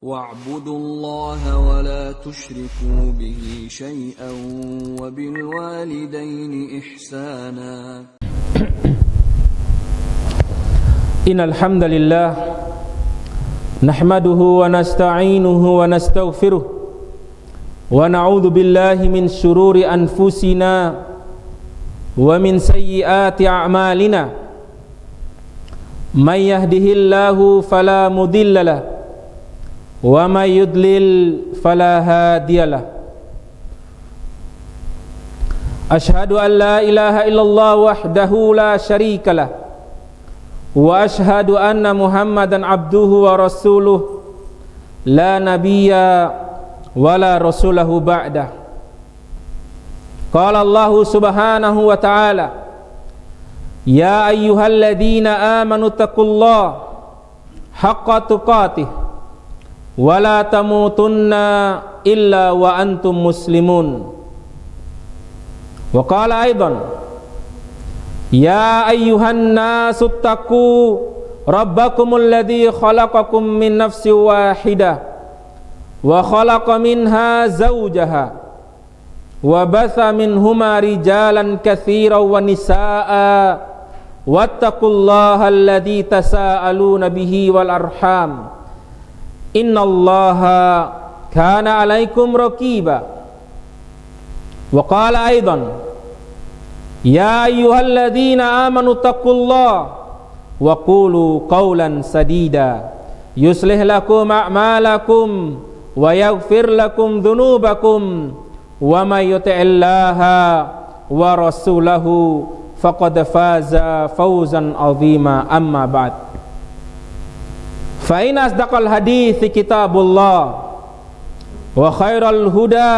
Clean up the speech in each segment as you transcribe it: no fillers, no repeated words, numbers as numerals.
واعبدوا الله ولا تشركوا به شيئا وبالوالدين إحسانا. إن الحمد لله نحمده ونستعينه ونستغفره ونعوذ بالله من شرور أنفسنا ومن سيئات أعمالنا من يهده الله فلا مضل له ومن يضلل فلا هادي له. أشهد أن لا إله إلا الله وحده لا شريك له وأشهد أن محمدا عبده ورسوله لا نبي ولا رسوله بعده. قال الله سبحانه وتعالى يا أيها الذين آمنوا اتقوا الله حق تقاته ولا تموتن إلا وأنتم مسلمون. وقال أيضا يا أيها الناس اتقوا ربكم الذي خلقكم من نفس واحدة وخلق منها زوجها وبث منهما رجالا كثيرا ونساء واتقوا الله الذي تساءلون به والأرحام إن الله كان عليكم رقيبا. وقال أيضا يا أيها الذين آمنوا اتقوا الله وقولوا قولا سديدا يصلح لكم أعمالكم ويغفر لكم ذنوبكم ومن يطع الله ورسوله فقد فاز فوزا عظيما. أما بعد فإن أصدق الحديث كتاب الله وخير الهدى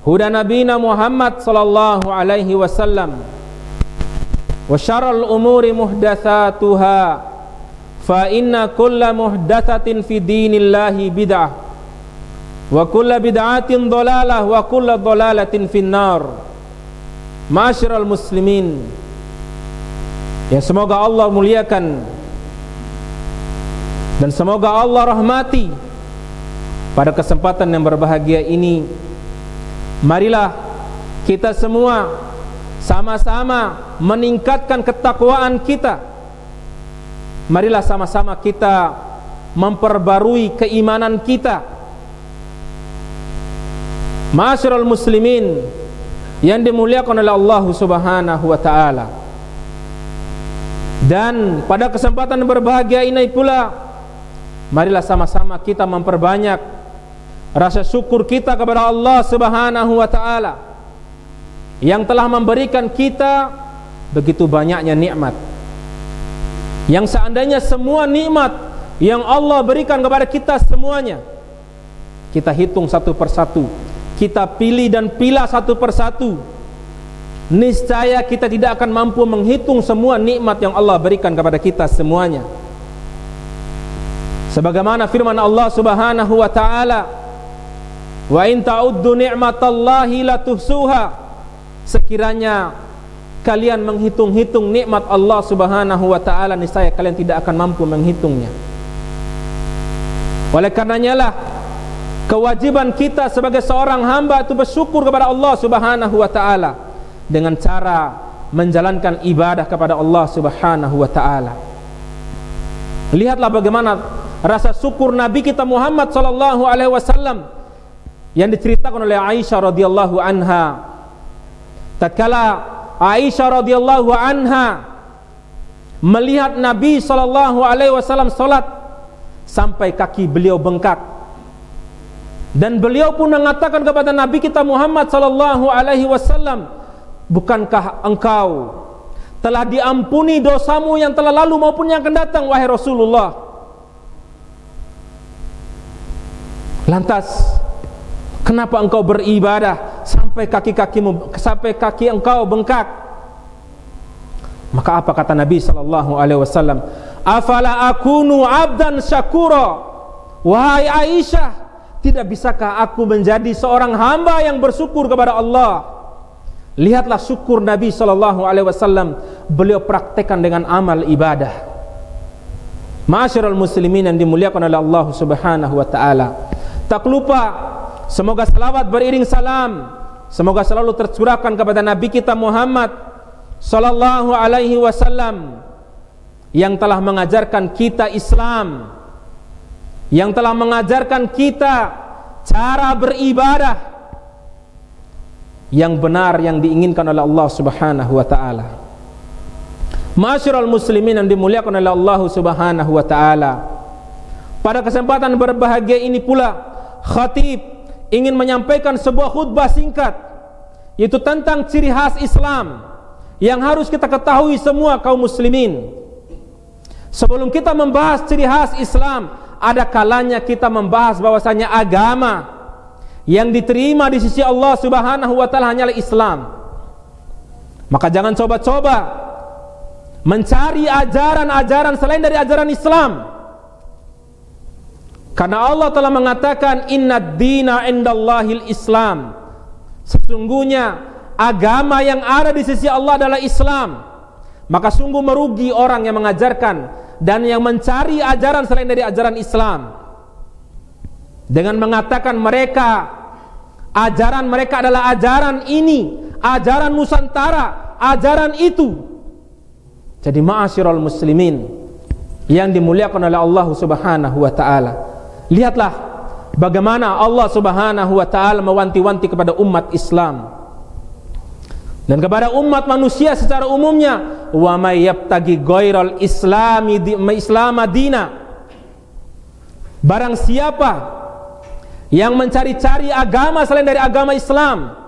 هدى نبينا محمد صلى الله عليه وسلم وشر الأمور محدثاتها فإن كل محدثة في دين الله بدعة وكل بدعة ضلالة وكل ضلالة في النار. Ma'asyiral muslimin, yang semoga Allah muliakan dan semoga Allah rahmati. Pada kesempatan yang berbahagia ini, marilah kita semua sama-sama meningkatkan ketakwaan kita. Marilah sama-sama kita memperbarui keimanan kita. Ma'asyiral muslimin yang dimuliakan oleh Allah Subhanahu wa taala. Dan pada kesempatan berbahagia ini pula, marilah sama-sama kita memperbanyak rasa syukur kita kepada Allah Subhanahu wa taala yang telah memberikan kita begitu banyaknya nikmat. Yang seandainya semua nikmat yang Allah berikan kepada kita semuanya kita hitung satu persatu, kita pilih dan pilah satu persatu, niscaya kita tidak akan mampu menghitung semua nikmat yang Allah berikan kepada kita semuanya. Sebagaimana firman Allah Subhanahu wa taala, wa in ta'uddu ni'matallahi la tuhsuha. Sekiranya kalian menghitung-hitung nikmat Allah Subhanahu wa taala, niscaya kalian tidak akan mampu menghitungnya. Oleh karenanya lah kewajiban kita sebagai seorang hamba itu bersyukur kepada Allah Subhanahu wa taala dengan cara menjalankan ibadah kepada Allah Subhanahu wa taala. Lihatlah bagaimana rasa syukur Nabi kita Muhammad sallallahu alaihi wasallam yang diceritakan oleh Aisyah radhiyallahu anha. Tatkala Aisyah radhiyallahu anha melihat Nabi sallallahu alaihi wasallam salat sampai kaki beliau bengkak, dan beliau pun mengatakan kepada Nabi kita Muhammad sallallahu alaihi wasallam, bukankah engkau telah diampuni dosamu yang telah lalu maupun yang akan datang, wahai Rasulullah? Lantas kenapa engkau beribadah sampai kaki engkau bengkak? Maka apa kata Nabi sallallahu alaihi wasallam? Afala akunu abdan syakura? Wahai Aisyah, tidak bisakah aku menjadi seorang hamba yang bersyukur kepada Allah? Lihatlah syukur Nabi sallallahu alaihi wasallam, beliau praktekkan dengan amal ibadah. Ma'asyiral muslimin yang dimuliakan oleh Allah Subhanahu wa taala. Tak lupa semoga salawat beriring salam semoga selalu tercurahkan kepada Nabi kita Muhammad sallallahu alaihi wasallam yang telah mengajarkan kita Islam, yang telah mengajarkan kita cara beribadah yang benar yang diinginkan oleh Allah Subhanahu wa taala. Ma'asyiral muslimin yang dimuliakan oleh Allah Subhanahu wa taala. Pada kesempatan berbahagia ini pula khatib ingin menyampaikan sebuah khutbah singkat, yaitu tentang ciri khas Islam yang harus kita ketahui semua kaum muslimin. Sebelum kita membahas ciri khas Islam, ada kalanya kita membahas bahwasanya agama yang diterima di sisi Allah Subhanahu wa taala hanyalah Islam. Maka jangan coba-coba mencari ajaran-ajaran selain dari ajaran Islam. Karena Allah telah mengatakan innad dina indallahil Islam. Sesungguhnya agama yang ada di sisi Allah adalah Islam. Maka sungguh merugi orang yang mengajarkan dan yang mencari ajaran selain dari ajaran Islam dengan mengatakan ajaran mereka adalah ajaran ini, ajaran Nusantara, ajaran itu. Jadi ma'asyiral muslimin yang dimuliakan oleh Allah Subhanahu wa taala, lihatlah bagaimana Allah Subhanahu wa taala mewanti-wanti kepada umat Islam dan kepada umat manusia secara umumnya, wa may yabtaghi ghairal islami madina. Barang siapa yang mencari-cari agama selain dari agama Islam,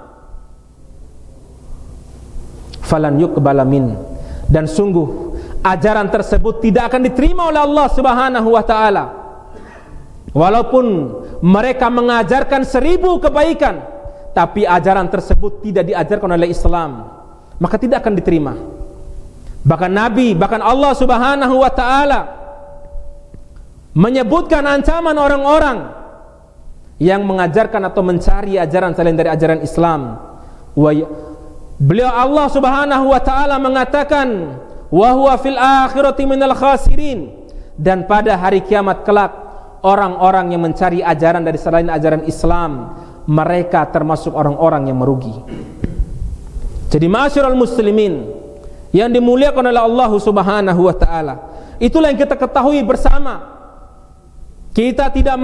falan yuqbala min, dan sungguh ajaran tersebut tidak akan diterima oleh Allah Subhanahu wa taala. Walaupun mereka mengajarkan 1000 kebaikan, tapi ajaran tersebut tidak diajarkan oleh Islam, maka tidak akan diterima. Bahkan Nabi, bahkan Allah Subhanahu wa taala menyebutkan ancaman orang-orang yang mengajarkan atau mencari ajaran selain dari ajaran Islam. Beliau Allah Subhanahu wa taala mengatakan wa huwa fil akhirati minal khasirin, dan pada hari kiamat kelak orang-orang yang mencari ajaran dari selain ajaran Islam, mereka termasuk orang-orang yang merugi. Jadi ma'asyiral muslimin yang dimuliakan oleh Allah Subhanahu wa taala, itulah yang kita ketahui bersama. Kita tidak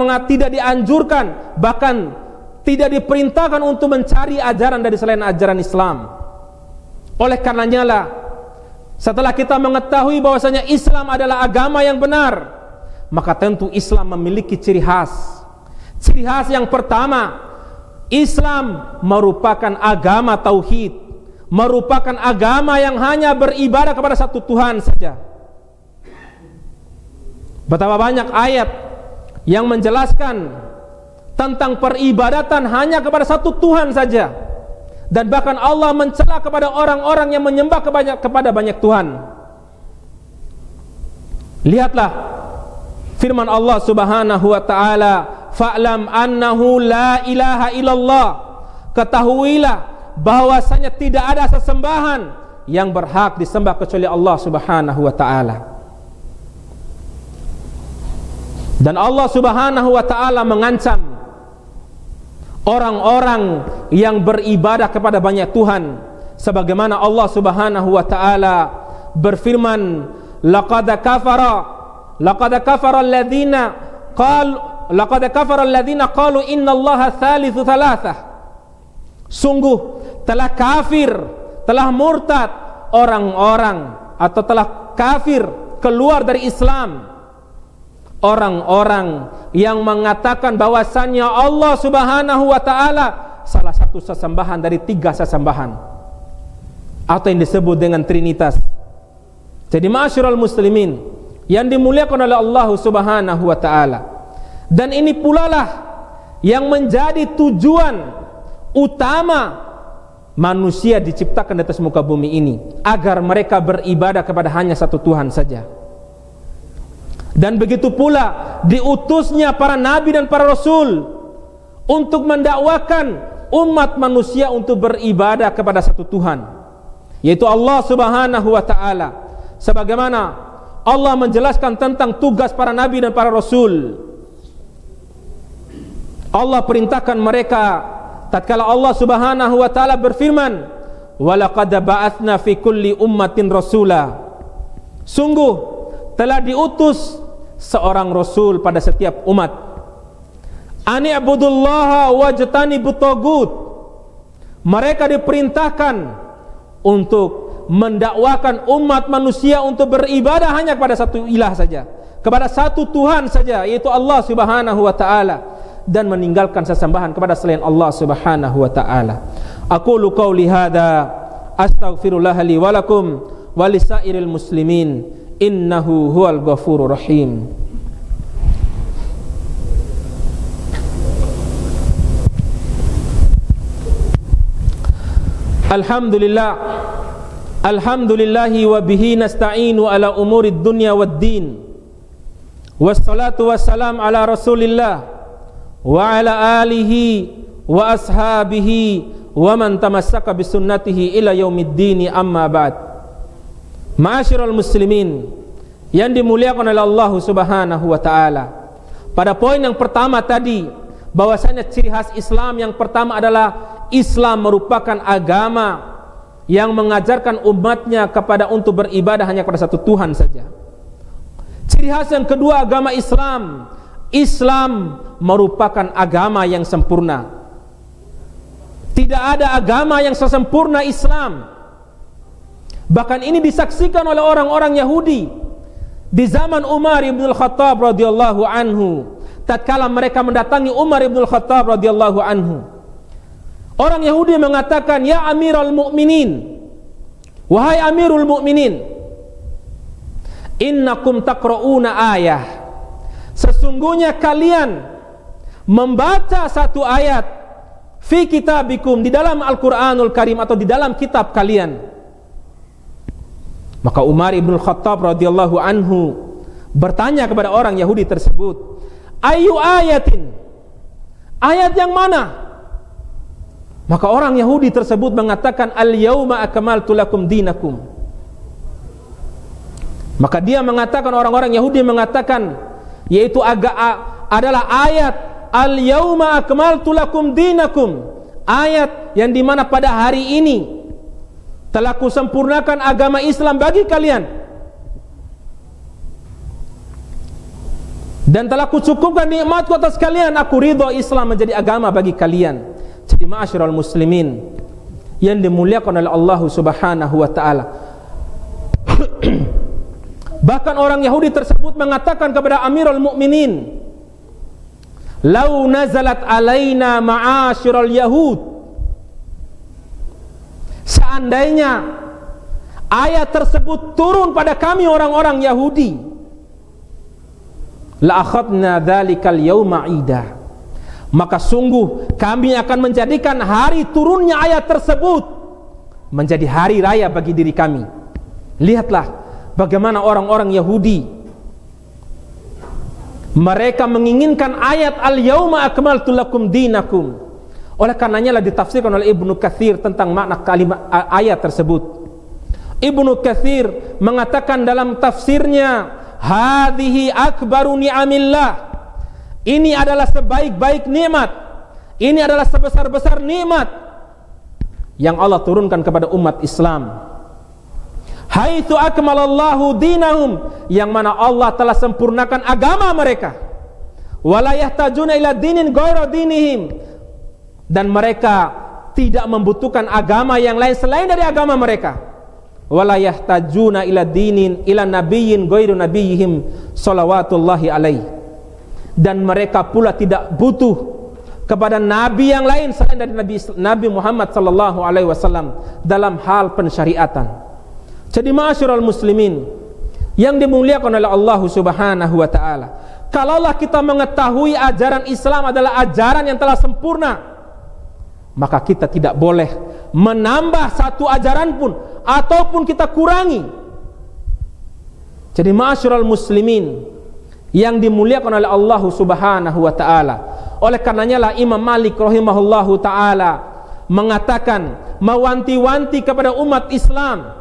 dianjurkan, bahkan tidak diperintahkan untuk mencari ajaran dari selain ajaran Islam. Oleh karenanya lah, setelah kita mengetahui bahwasanya Islam adalah agama yang benar, maka tentu Islam memiliki ciri khas. Ciri khas yang pertama, Islam merupakan agama tauhid, merupakan agama yang hanya beribadah kepada satu Tuhan saja. Betapa banyak ayat yang menjelaskan tentang peribadatan hanya kepada satu Tuhan saja, dan bahkan Allah mencela kepada orang-orang yang menyembah kepada banyak Tuhan. Lihatlah firman Allah Subhanahu wa taala, fa'lam annahu la ilaha illallah, ketahuilah bahwasanya tidak ada sesembahan yang berhak disembah kecuali Allah Subhanahu wa taala. Dan Allah Subhanahu wa taala mengancam orang-orang yang beribadah kepada banyak Tuhan, sebagaimana Allah Subhanahu wa taala berfirman, laqad kafara alladziina qalu innallaha thalithu thalathah. Sungguh telah kafir, telah murtad orang-orang, atau telah kafir keluar dari Islam orang-orang yang mengatakan bahwasannya Allah Subhanahu wa taala salah satu sesembahan dari 3 sesembahan, atau yang disebut dengan Trinitas. Jadi ma'asyiral muslimin yang dimuliakan oleh Allah Subhanahu wa taala, dan ini pula lah yang menjadi tujuan utama manusia diciptakan di atas muka bumi ini, agar mereka beribadah kepada hanya satu Tuhan saja. Dan begitu pula diutusnya para nabi dan para rasul untuk mendakwakan umat manusia untuk beribadah kepada satu Tuhan, yaitu Allah Subhanahu wa taala. Sebagaimana Allah menjelaskan tentang tugas para nabi dan para rasul. Allah perintahkan mereka tatkala Allah Subhanahu wa taala berfirman, "Walaqad ba'atsna fi kulli ummatin rasula." Sungguh telah diutus seorang rasul pada setiap umat. Ani ibudullaha wajtanibut tagut. Mereka diperintahkan untuk mendakwakan umat manusia untuk beribadah hanya kepada satu ilah saja, kepada satu Tuhan saja, yaitu Allah Subhanahu wa taala, dan meninggalkan sesembahan kepada selain Allah Subhanahu wa taala. Aqulu qauli hadza astaghfirullah li wa lakum wa lisairil muslimin innahu huwal ghafurur rahim. Alhamdulillah, alhamdulillahi wa bihi nasta'inu ala umurid dunya wad din. Wassalatu wassalam ala Rasulillah wa ala alihi wa ashabihi wa man tamassaka bisunnatihi ila yaumiddin, amma ba'd. Ma'asyiral muslimin yang dimuliakan oleh Allah Subhanahu wa taala. Pada poin yang pertama tadi, bahwasanya ciri khas Islam yang pertama adalah Islam merupakan agama yang mengajarkan umatnya kepada untuk beribadah hanya kepada satu Tuhan saja. Ciri khas yang kedua agama Islam, Islam merupakan agama yang sempurna. Tidak ada agama yang sesempurna Islam. Bahkan ini disaksikan oleh orang-orang Yahudi di zaman Umar ibn al-Khattab radhiyallahu anhu. Tatkala mereka mendatangi Umar ibn al-Khattab radhiyallahu anhu, orang Yahudi mengatakan, "Ya Amirul Mukminin, wahai Amirul Mukminin, innakum taqra'una ayah. Sesungguhnya kalian membaca satu ayat fi kitabikum, di dalam Al-Qur'anul Karim atau di dalam kitab kalian." Maka Umar ibn Khattab radhiyallahu anhu bertanya kepada orang Yahudi tersebut, "Ayu ayatin?" Ayat yang mana? Maka orang Yahudi tersebut mengatakan, "Al-yauma akmaltu lakum dinakum." Maka dia mengatakan, orang-orang Yahudi mengatakan, yaitu adalah ayat "Al-yauma akmaltu lakum dinakum", ayat yang dimana pada hari ini telah kusempurnakan agama Islam bagi kalian, dan telah kucukupkan nikmatku atas kalian. Aku ridho Islam menjadi agama bagi kalian. Jadi ma'asyiral muslimin yang dimuliakan oleh Allah Subhanahu wa taala. Bahkan orang Yahudi tersebut mengatakan kepada Amirul Mukminin, "Lau nazalat alaina ma'asyiral yahud." Seandainya ayat tersebut turun pada kami orang-orang Yahudi, la akhadna dzalikal yauma ida, maka sungguh kami akan menjadikan hari turunnya ayat tersebut menjadi hari raya bagi diri kami. Lihatlah bagaimana orang-orang Yahudi, mereka menginginkan ayat "Al-yauma akmaltu lakum dinakum". Oleh karenanya lah ditafsirkan oleh Ibnu Katsir tentang makna kalimat ayat tersebut. Ibnu Katsir mengatakan dalam tafsirnya, "Hadhihi akbaru ni'amillah." Ini adalah sebaik-baik nikmat. Ini adalah sebesar-besar nikmat yang Allah turunkan kepada umat Islam. Haitsu akmalallahu dinahum, yang mana Allah telah sempurnakan agama mereka. Wala yahtajuna ila dinin ghaira dinihim, dan mereka tidak membutuhkan agama yang lain selain dari agama mereka. Wala yahtajuna ila dinin ila nabiyyin ghairu nabiyihim shalawatullahi alaihi, dan mereka pula tidak butuh kepada nabi yang lain selain dari Nabi Muhammad sallallahu alaihi wasallam dalam hal pensyariatan. Jadi ma'asyiral muslimin yang dimuliakan oleh Allah Subhanahu wa taala, kalaulah kita mengetahui ajaran Islam adalah ajaran yang telah sempurna, maka kita tidak boleh menambah satu ajaran pun ataupun kita kurangi. Jadi ma'asyiral muslimin yang dimuliakan oleh Allah Subhanahu wa taala, oleh karenanya lah Imam Malik rahimahullahu taala mengatakan, mewanti-wanti kepada umat Islam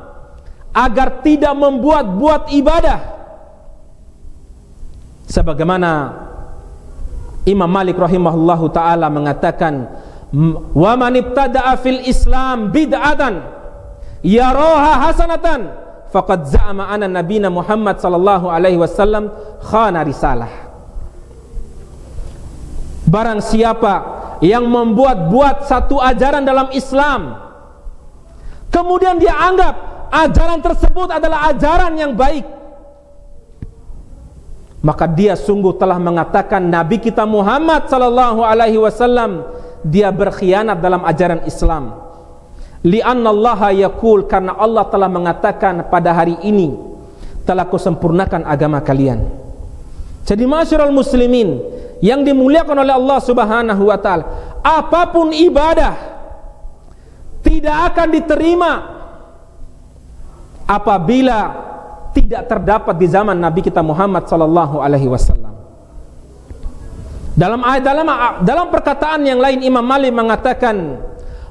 agar tidak membuat-buat ibadah Sebagaimana Imam Malik rahimahullahu taala mengatakan, wa man ibtada'a fil Islam bid'atan yaraha hasanatan faqad za'ama anna nabiyana Muhammad sallallahu alaihi wasallam khana risalah. Barang siapa yang membuat satu ajaran dalam Islam, kemudian dia anggap ajaran tersebut adalah ajaran yang baik, maka dia sungguh telah mengatakan Nabi kita Muhammad sallallahu alaihi wasallam dia berkhianat dalam ajaran Islam. Li'annallaha yaqul, karena Allah telah mengatakan pada hari ini telah kusempurnakan agama kalian. Jadi ma'asyiral muslimin yang dimuliakan oleh Allah Subhanahu wa taala, apapun ibadah tidak akan diterima apabila tidak terdapat di zaman Nabi kita Muhammad sallallahu alaihi wasallam. Dalam perkataan yang lain Imam Malik mengatakan,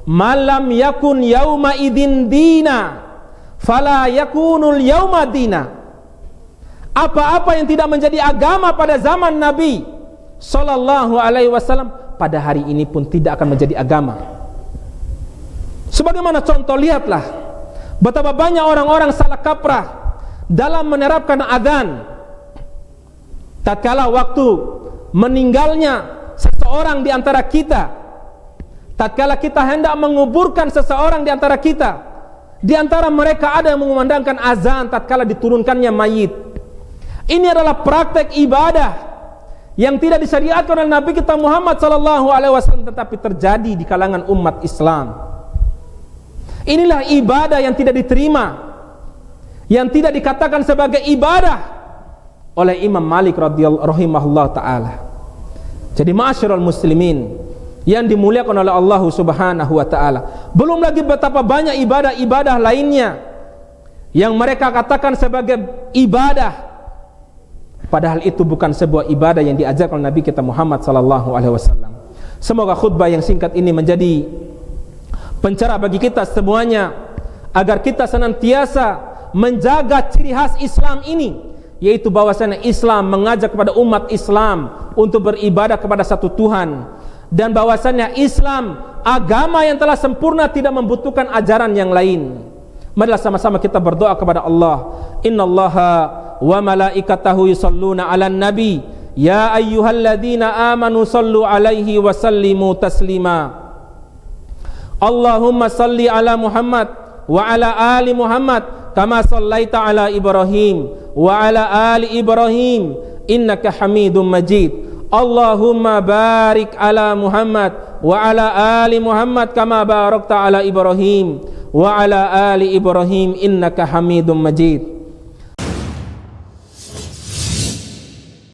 malam yakun yauma idin dina fala yakunul yauma dina. Apa-apa yang tidak menjadi agama pada zaman Nabi sallallahu alaihi wasallam pada hari ini pun tidak akan menjadi agama. Sebagaimana contoh, lihatlah betapa banyak orang-orang salah kaprah dalam menerapkan adzan. Tatkala waktu meninggalnya seseorang di antara kita, tatkala kita hendak menguburkan seseorang di antara kita, di antara mereka ada yang mengumandangkan azan tatkala diturunkannya mayit. Ini adalah praktek ibadah yang tidak disyariatkan oleh Nabi kita Muhammad sallallahu alaihi wasallam, tetapi terjadi di kalangan umat Islam. Inilah ibadah yang tidak diterima, yang tidak dikatakan sebagai ibadah oleh Imam Malik rahimahullah taala. Jadi ma'asyiral muslimin yang dimuliakan oleh Allah Subhanahu wa taala, belum lagi betapa banyak ibadah-ibadah lainnya yang mereka katakan sebagai ibadah, padahal itu bukan sebuah ibadah yang diajarkan oleh Nabi kita Muhammad sallallahu alaihi wasallam. Semoga khutbah yang singkat ini menjadi pencerah bagi kita semuanya, agar kita senantiasa menjaga ciri khas Islam ini, yaitu bahwasanya Islam mengajak kepada umat Islam untuk beribadah kepada satu Tuhan, dan bahwasanya Islam agama yang telah sempurna, tidak membutuhkan ajaran yang lain. Marilah sama-sama kita berdoa kepada Allah. Innallaha wa malaikatahu yusalluna 'alan nabi ya ayyuhalladzina amanu sallu 'alaihi wa sallimu taslima. Allahumma salli 'ala Muhammad wa 'ala ali Muhammad kama sallaita 'ala Ibrahim wa 'ala ali Ibrahim innaka Hamidum Majid. Allahumma barik 'ala Muhammad wa 'ala ali Muhammad kama barakta 'ala Ibrahim wa 'ala ali Ibrahim innaka Hamidum Majid.